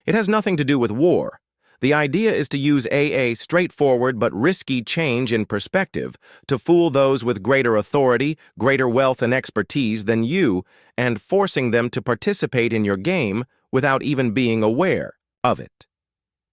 It has nothing to do with war. The idea is to use a straightforward but risky change in perspective to fool those with greater authority, greater wealth and expertise than you, and forcing them to participate in your game without even being aware of it.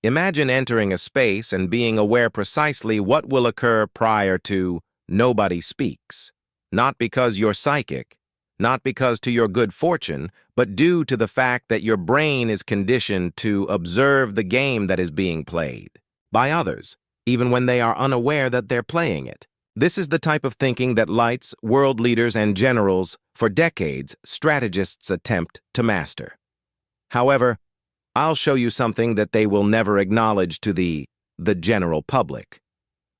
Imagine entering a space and being aware precisely what will occur prior to nobody speaks. Not because you're psychic, not because to your good fortune, but due to the fact that your brain is conditioned to observe the game that is being played by others, even when they are unaware that they're playing it. This is the type of thinking that lights, world leaders, and generals, for decades, strategists attempt to master. However, I'll show you something that they will never acknowledge to the general public.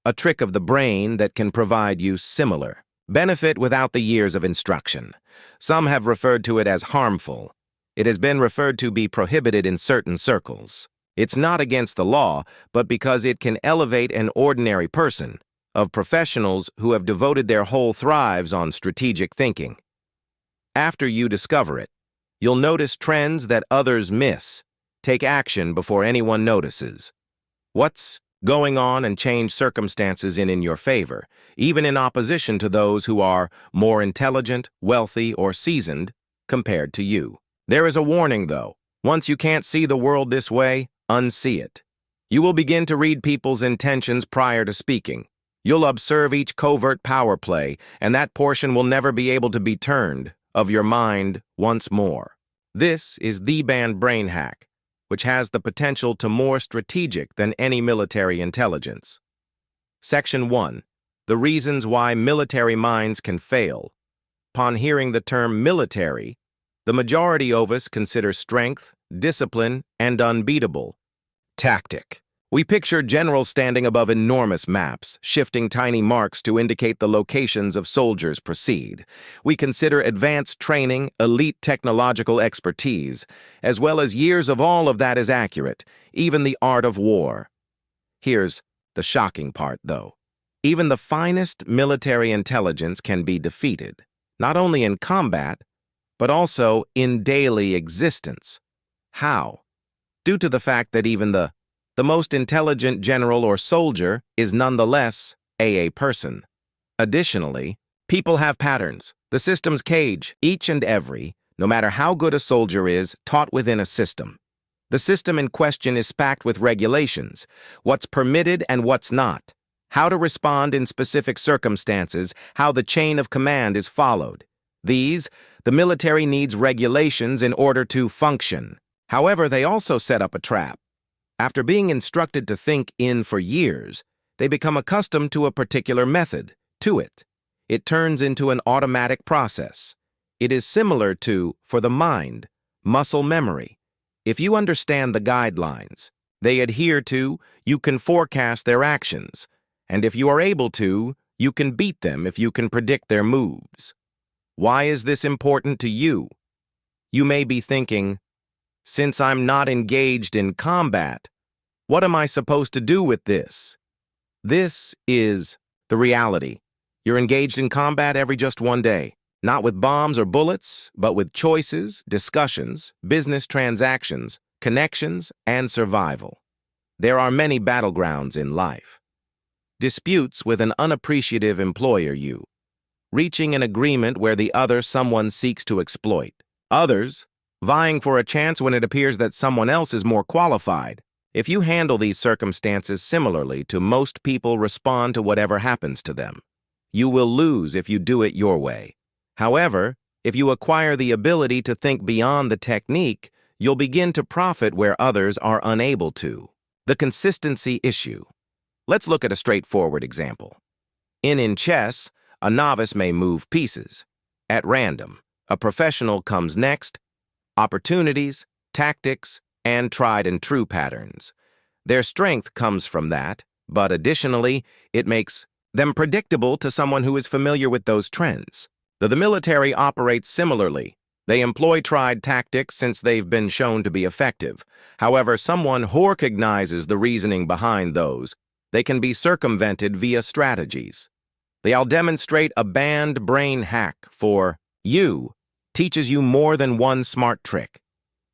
A trick of the brain that can provide you similar benefit without the years of instruction. Some have referred to it as harmful. It has been referred to be prohibited in certain circles. It's not against the law, but because it can elevate an ordinary person, of professionals who have devoted their whole lives on strategic thinking. After you discover it, you'll notice trends that others miss. Take action before anyone notices. What's going on and change circumstances in your favor, even in opposition to those who are more intelligent, wealthy, or seasoned compared to you. There is a warning, though. Once you can't see the world this way, unsee it. You will begin to read people's intentions prior to speaking. You'll observe each covert power play, and that portion will never be able to be turned of your mind once more. This is the banned brain hack, which has the potential to more strategic than any military intelligence. Section 1. The reasons why military minds can fail. Upon hearing the term military, the majority of us consider strength, discipline, and unbeatable tactic. We picture generals standing above enormous maps, shifting tiny marks to indicate the locations of soldiers proceed. We consider advanced training, elite technological expertise, as well as years of all of that is accurate, even the art of war. Here's the shocking part, though. Even the finest military intelligence can be defeated, not only in combat, but also in daily existence. How? Due to the fact that even the most intelligent general or soldier is nonetheless a person. Additionally, people have patterns. The system's cage, each and every, no matter how good a soldier is, taught within a system. The system in question is packed with regulations, what's permitted and what's not, how to respond in specific circumstances, how the chain of command is followed. The military needs regulations in order to function. However, they also set up a trap. After being instructed to think in for years, they become accustomed to a particular method, to it. It turns into an automatic process. It is similar to, for the mind, muscle memory. If you understand the guidelines they adhere to, you can forecast their actions. And if you are able to, you can beat them if you can predict their moves. Why is this important to you? You may be thinking, since I'm not engaged in combat, what am I supposed to do with this? This is the reality. You're engaged in combat every just one day, not with bombs or bullets, but with choices, discussions, business transactions, connections, and survival. There are many battlegrounds in life. Disputes with an unappreciative employer, reaching an agreement where the other someone seeks to exploit. Others, vying for a chance when it appears that someone else is more qualified. If you handle these circumstances similarly to most people respond to whatever happens to them, you will lose if you do it your way. However, if you acquire the ability to think beyond the technique, you'll begin to profit where others are unable to. The consistency issue. Let's look at a straightforward example. In chess, a novice may move pieces. At random, a professional comes next. Opportunities, tactics, and tried and true patterns. Their strength comes from that, but additionally, it makes them predictable to someone who is familiar with those trends. The military operates similarly. They employ tried tactics since they've been shown to be effective. However, someone who recognizes the reasoning behind those, they can be circumvented via strategies. They'll demonstrate a banned brain hack for you, teaches you more than one smart trick.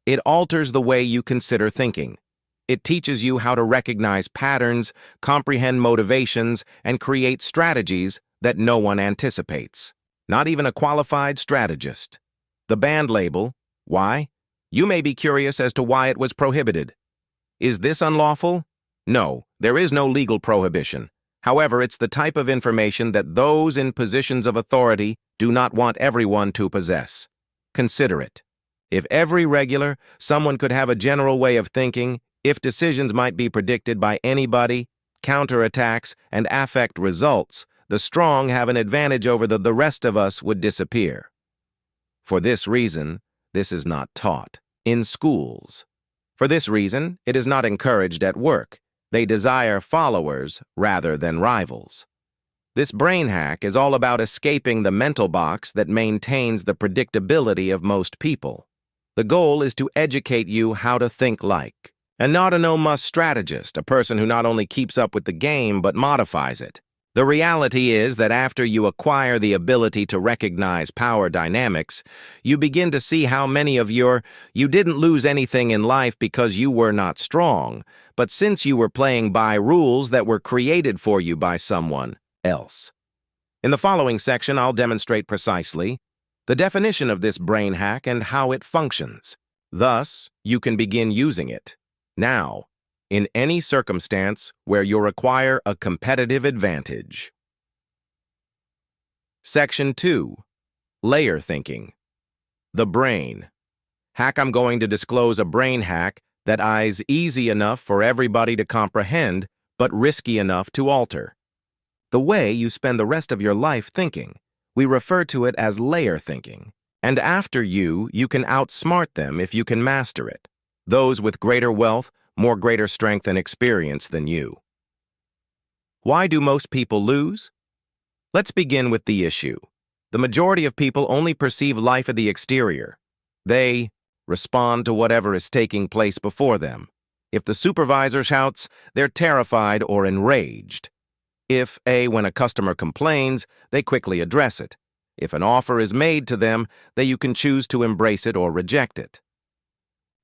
It alters the way you consider thinking. It teaches you how to recognize patterns, comprehend motivations, and create strategies that no one anticipates. Not even a qualified strategist. The banned label. Why? You may be curious as to why it was prohibited. Is this unlawful? No, there is no legal prohibition. However, it's the type of information that those in positions of authority do not want everyone to possess. Consider it. If every regular, someone could have a general way of thinking, if decisions might be predicted by anybody, counterattacks, and affect results, the strong have an advantage over the rest of us would disappear. For this reason, this is not taught in schools. For this reason, it is not encouraged at work. They desire followers rather than rivals. This brain hack is all about escaping the mental box that maintains the predictability of most people. The goal is to educate you how to think like, and not a no-muss strategist, a person who not only keeps up with the game but modifies it. The reality is that after you acquire the ability to recognize power dynamics, you begin to see how many of you didn't lose anything in life because you were not strong, but since you were playing by rules that were created for you by someone else. In the following section, I'll demonstrate precisely the definition of this brain hack and how it functions. Thus, you can begin using it now, in any circumstance where you require a competitive advantage. Section 2. Layer Thinking. The brain. Hack. I'm going to disclose a brain hack that is easy enough for everybody to comprehend, but risky enough to alter. The way you spend the rest of your life thinking. We refer to it as layer thinking. And after you can outsmart them if you can master it. Those with greater wealth, more greater strength and experience than you. Why do most people lose? Let's begin with the issue. The majority of people only perceive life at the exterior. They respond to whatever is taking place before them. If the supervisor shouts, they're terrified or enraged. When a customer complains, they quickly address it. If an offer is made to them, you can choose to embrace it or reject it.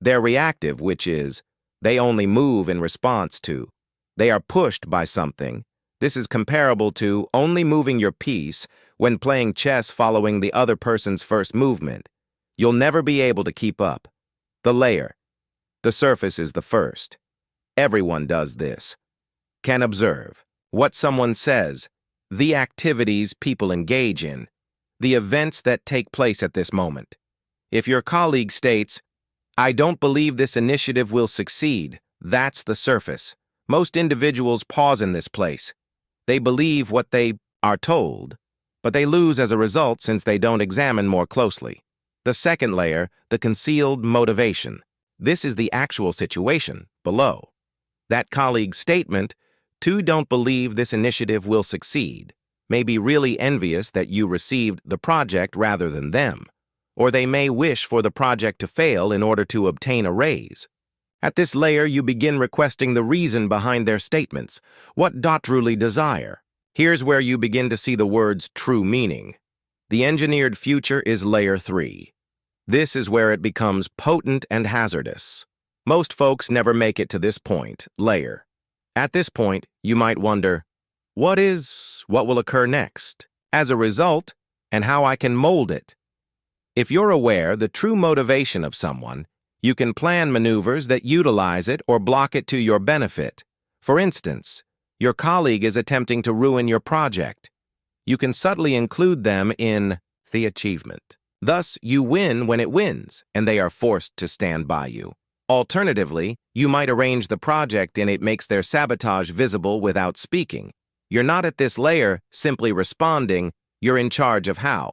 They're reactive, which is, they only move in response to. They are pushed by something. This is comparable to only moving your piece when playing chess following the other person's first movement. You'll never be able to keep up. The layer. The surface is the first. Everyone does this. Can observe what someone says, the activities people engage in, the events that take place at this moment. If your colleague states, "I don't believe this initiative will succeed," that's the surface. Most individuals pause in this place. They believe what they are told, but they lose as a result since they don't examine more closely. The second layer, the concealed motivation. This is the actual situation below. That colleague's statement, "Two don't believe this initiative will succeed," may be really envious that you received the project rather than them, or they may wish for the project to fail in order to obtain a raise. At this layer, you begin requesting the reason behind their statements. What do truly desire? Here's where you begin to see the word's true meaning. The engineered future is layer 3. This is where it becomes potent and hazardous. Most folks never make it to this point, layer. At this point, you might wonder, what will occur next? As a result, and how I can mold it. If you're aware the true motivation of someone, you can plan maneuvers that utilize it or block it to your benefit. For instance, your colleague is attempting to ruin your project. You can subtly include them in the achievement. Thus, you win when it wins, and they are forced to stand by you. Alternatively, you might arrange the project and it makes their sabotage visible without speaking. You're not at this layer simply responding, you're in charge of how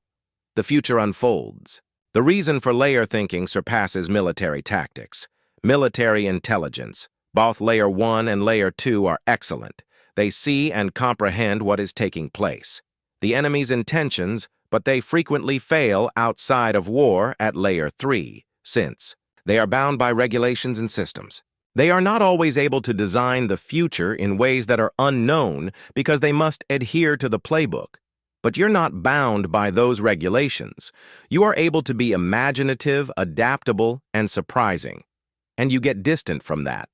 the future unfolds. The reason for layer thinking surpasses military tactics. Military intelligence. Both layer 1 and layer 2 are excellent. They see and comprehend what is taking place. The enemy's intentions, but they frequently fail outside of war at layer 3, since they are bound by regulations and systems. They are not always able to design the future in ways that are unknown because they must adhere to the playbook. but you're not bound by those regulations. You are able to be imaginative, adaptable, and surprising, and you get distant from that.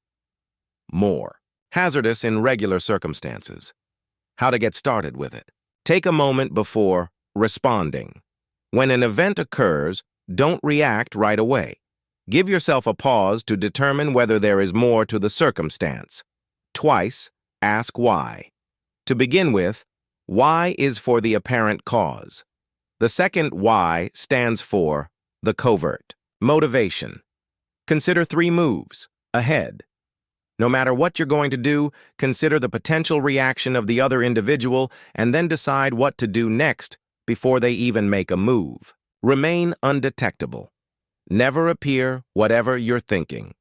More. Hazardous in regular circumstances. How to get started with it. Take a moment before responding. When an event occurs, don't react right away. Give yourself a pause to determine whether there is more to the circumstance. Twice, ask why. To begin with, why is for the apparent cause. The second why stands for the covert. Motivation. Consider 3 moves ahead. No matter what you're going to do, consider the potential reaction of the other individual and then decide what to do next before they even make a move. Remain undetectable. Never appear whatever you're thinking.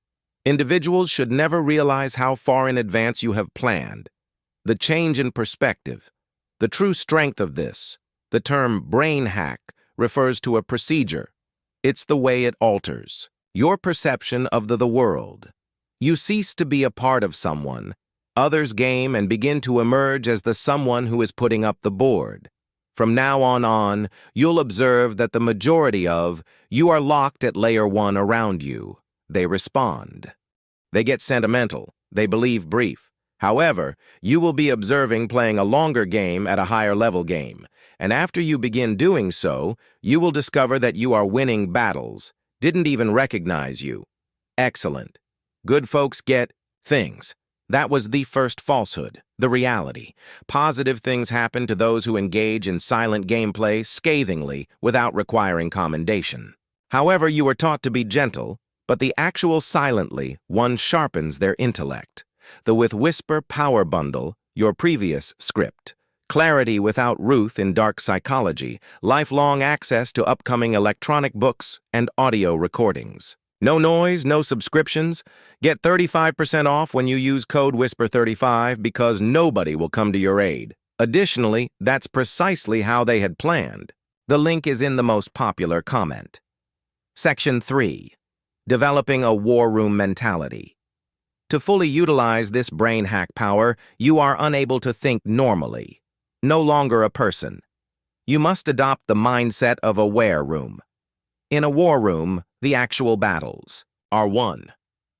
Individuals should never realize how far in advance you have planned. The change in perspective. The true strength of this, the term brain hack, refers to a procedure. It's the way it alters your perception of the world. You cease to be a part of someone, others' game, and begin to emerge as the someone who is putting up the board. From now on, you'll observe that the majority of you are locked at layer 1 around you. They respond. They get sentimental. They believe brief. However, you will be observing playing a longer game at a higher level game, and after you begin doing so, you will discover that you are winning battles, didn't even recognize you. Excellent. Good folks get things. That was the first falsehood, the reality. Positive things happen to those who engage in silent gameplay scathingly without requiring commendation. However, you are taught to be gentle, but the actual silently one sharpens their intellect. The with Whisper Power Bundle, your previous script. Clarity without Ruth in dark psychology, lifelong access to upcoming electronic books and audio recordings. No noise, no subscriptions. Get 35% off when you use code WHISPER35 because nobody will come to your aid. Additionally, that's precisely how they had planned. The link is in the most popular comment. Section 3. Developing a war room mentality. To fully utilize this brain hack power, you are unable to think normally. No longer a person. You must adopt the mindset of a war room. In a war room, the actual battles are won,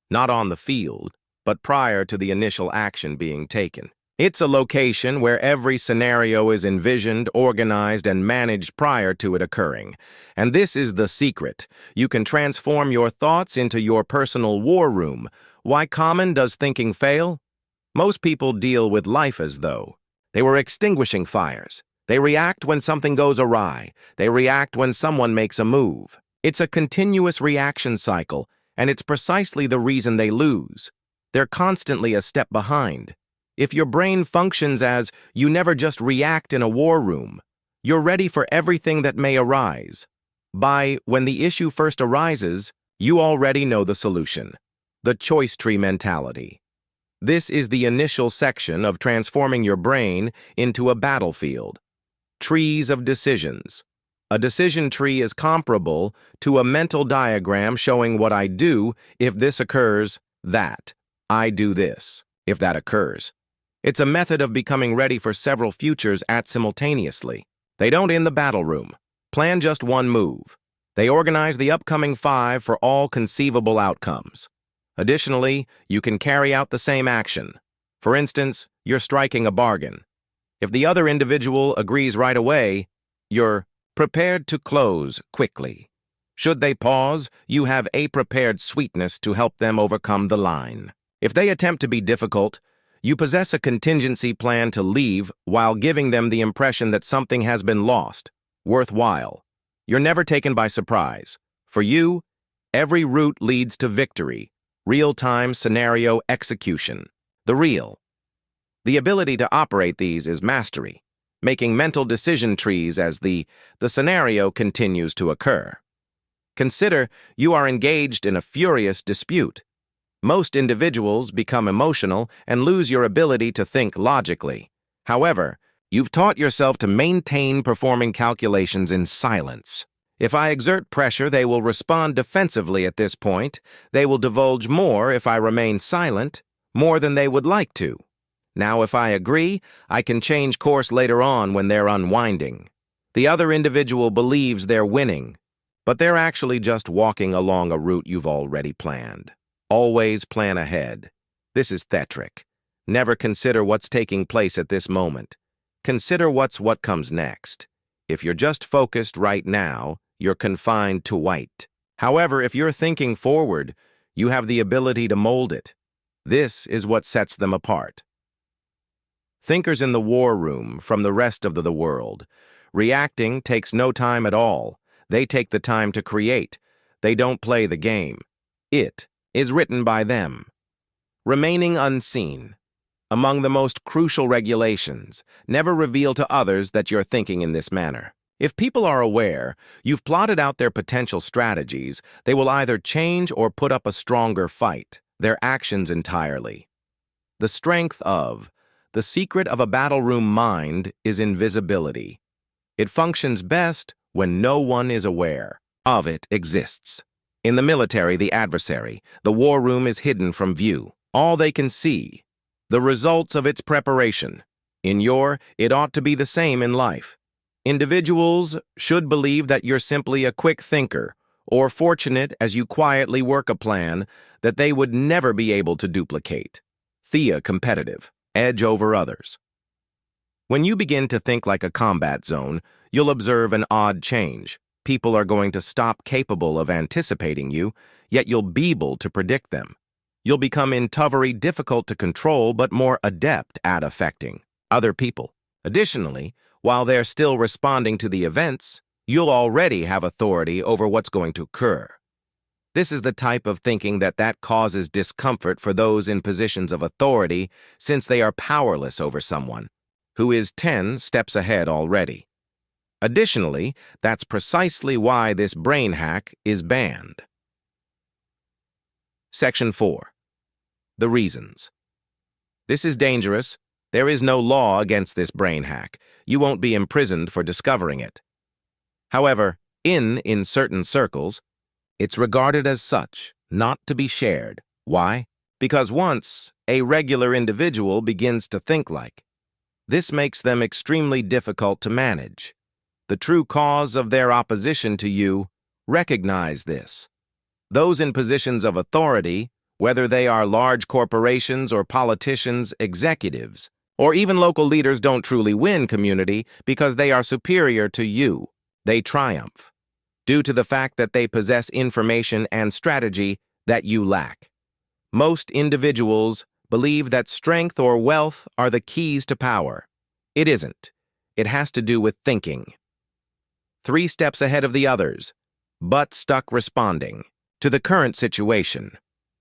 not on the field, but prior to the initial action being taken. It's a location where every scenario is envisioned, organized, and managed prior to it occurring. And this is the secret. You can transform your thoughts into your personal war room. Why common does thinking fail? Most people deal with life as though they were extinguishing fires. They react when something goes awry. They react when someone makes a move. It's a continuous reaction cycle, and it's precisely the reason they lose. They're constantly a step behind. If your brain functions as you never just react in a war room, you're ready for everything that may arise. When the issue first arises, you already know the solution. The choice tree mentality. This is the initial section of transforming your brain into a battlefield. Trees of decisions. A decision tree is comparable to a mental diagram showing what I do if this occurs, that. I do this, if that occurs. It's a method of becoming ready for several futures simultaneously. They don't end the battle room. Plan just one move. They organize the upcoming 5 for all conceivable outcomes. Additionally, you can carry out the same action. For instance, you're striking a bargain. If the other individual agrees right away, you're prepared to close quickly. Should they pause, you have a prepared sweetness to help them overcome the line. If they attempt to be difficult, you possess a contingency plan to leave while giving them the impression that something has been lost, worthwhile. You're never taken by surprise. For you, every route leads to victory, real-time scenario execution. The ability to operate these is mastery, making mental decision trees as the scenario continues to occur. Consider you are engaged in a furious dispute. Most individuals become emotional and lose your ability to think logically. However, you've taught yourself to maintain performing calculations in silence. If I exert pressure, they will respond defensively at this point. They will divulge more if I remain silent, more than they would like to. Now, if I agree, I can change course later on when they're unwinding. The other individual believes they're winning, but they're actually just walking along a route you've already planned. Always plan ahead. This is thetric. Never consider what's taking place at this moment. Consider what comes next. If you're just focused right now, you're confined to white. However, if you're thinking forward, you have the ability to mold it. This is what sets them apart. Thinkers in the war room from the rest of the world. Reacting takes no time at all. They take the time to create. They don't play the game. It is written by them. Remaining unseen. Among the most crucial regulations, never reveal to others that you're thinking in this manner. If people are aware you've plotted out their potential strategies, they will either change or put up a stronger fight, their actions entirely. The strength of, the secret of a battle-room mind is invisibility. It functions best when no one is aware of it exists. In the military, the adversary, the war room is hidden from view. All they can see, the results of its preparation. It ought to be the same in life. Individuals should believe that you're simply a quick thinker, or fortunate as you quietly work a plan that they would never be able to duplicate. Competitive, edge over others. When you begin to think like a combat zone, you'll observe an odd change. People are going to stop capable of anticipating you, yet you'll be able to predict them. You'll become intolerably difficult to control but more adept at affecting other people. Additionally, while they're still responding to the events, you'll already have authority over what's going to occur. This is the type of thinking that causes discomfort for those in positions of authority, since they are powerless over someone who is 10 steps ahead already. Additionally, that's precisely why this brain hack is banned. Section 4. The reasons. This is dangerous. There is no law against this brain hack. You won't be imprisoned for discovering it. However, in certain circles, it's regarded as such, not to be shared. Why? Because once a regular individual begins to think like, this makes them extremely difficult to manage. The true cause of their opposition to you, recognize this. Those in positions of authority, whether they are large corporations or politicians, executives, or even local leaders, don't truly win community because they are superior to you. They triumph due to the fact that they possess information and strategy that you lack. Most individuals believe that strength or wealth are the keys to power. It isn't. It has to do with thinking. 3 steps ahead of the others, but stuck responding to the current situation.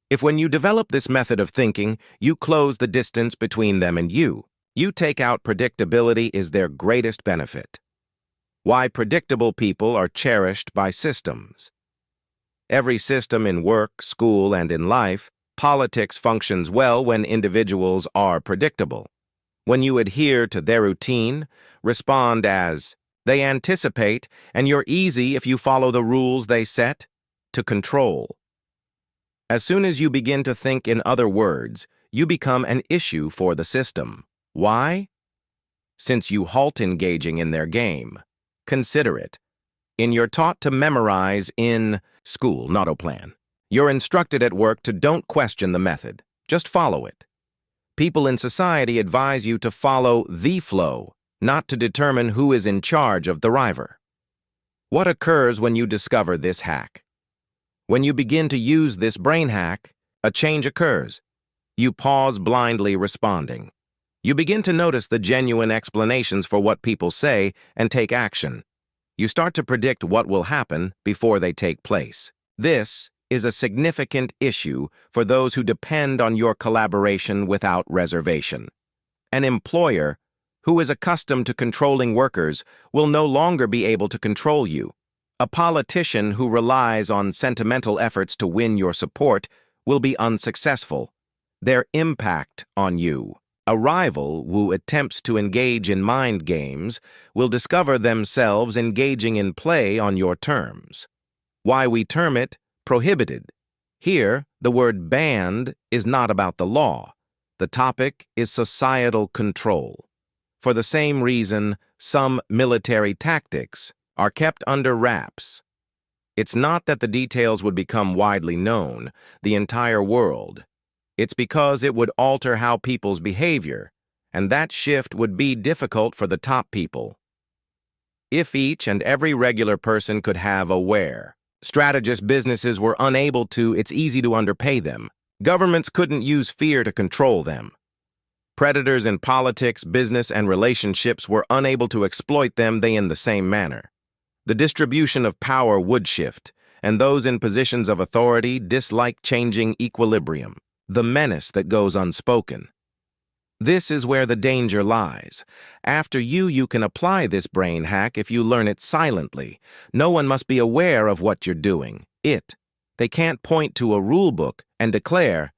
If when you develop this method of thinking, you close the distance between them and you take out predictability is their greatest benefit. Why predictable people are cherished by systems. Every system in work, school, and in life, politics functions well when individuals are predictable. When you adhere to their routine, respond as they anticipate, and you're easy if you follow the rules they set to control. As soon as you begin to think in other words, you become an issue for the system. Why? Since you halt engaging in their game. Consider it. You're taught to memorize in school, not a plan. You're instructed at work to don't question the method, just follow it. People in society advise you to follow the flow, not to determine who is in charge of the driver. What occurs when you discover this hack? When you begin to use this brain hack, a change occurs. You pause blindly responding. You begin to notice the genuine explanations for what people say and take action. You start to predict what will happen before they take place. This is a significant issue for those who depend on your collaboration without reservation. An employer who is accustomed to controlling workers will no longer be able to control you. A politician who relies on sentimental efforts to win your support will be unsuccessful. Their impact on you. A rival who attempts to engage in mind games will discover themselves engaging in play on your terms. Why we term it prohibited. Here, the word banned is not about the law. The topic is societal control. For the same reason, some military tactics are kept under wraps. It's not that the details would become widely known, the entire world. It's because it would alter how people's behavior, and that shift would be difficult for the top people. If each and every regular person could have a where strategist businesses were unable to, it's easy to underpay them. Governments couldn't use fear to control them. Predators in politics, business, and relationships were unable to exploit them in the same manner. The distribution of power would shift, and those in positions of authority dislike changing equilibrium, the menace that goes unspoken. This is where the danger lies. After you can apply this brain hack if you learn it silently. No one must be aware of what you're doing. They can't point to a rule book and declare,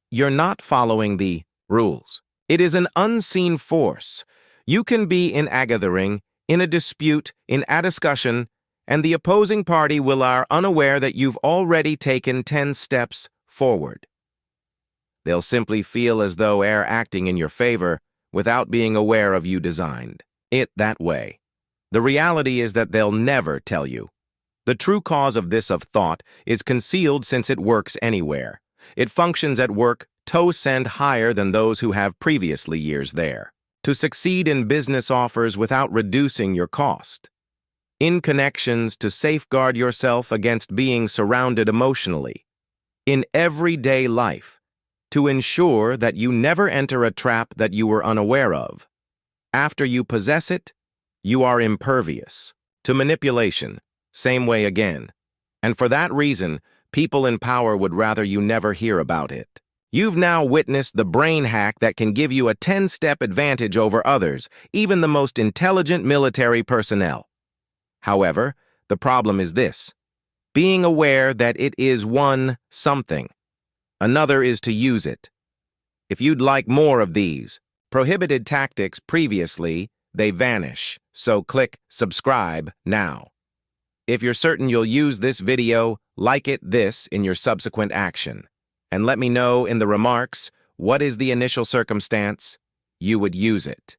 "You're not following the rules." It is an unseen force. You can be in a gathering, in a dispute, in a discussion, and the opposing party will are unaware that you've already taken 10 steps forward. They'll simply feel as though they're acting in your favor without being aware of you designed it that way. The reality is that they'll never tell you. The true cause of this thought is concealed since it works anywhere. It functions at work 2% higher than those who have previously years there. To succeed in business offers without reducing your cost. In connections to safeguard yourself against being surrounded emotionally. In everyday life. To ensure that you never enter a trap that you were unaware of. After you possess it, you are impervious to manipulation, same way again. And for that reason, people in power would rather you never hear about it. You've now witnessed the brain hack that can give you a 10-step advantage over others, even the most intelligent military personnel. However, the problem is this: being aware that it is something. Another is to use it. If you'd like more of these prohibited tactics previously, they vanish, so click subscribe now. If you're certain you'll use this video, like it in your subsequent action. And let me know in the remarks what is the initial circumstance you would use it.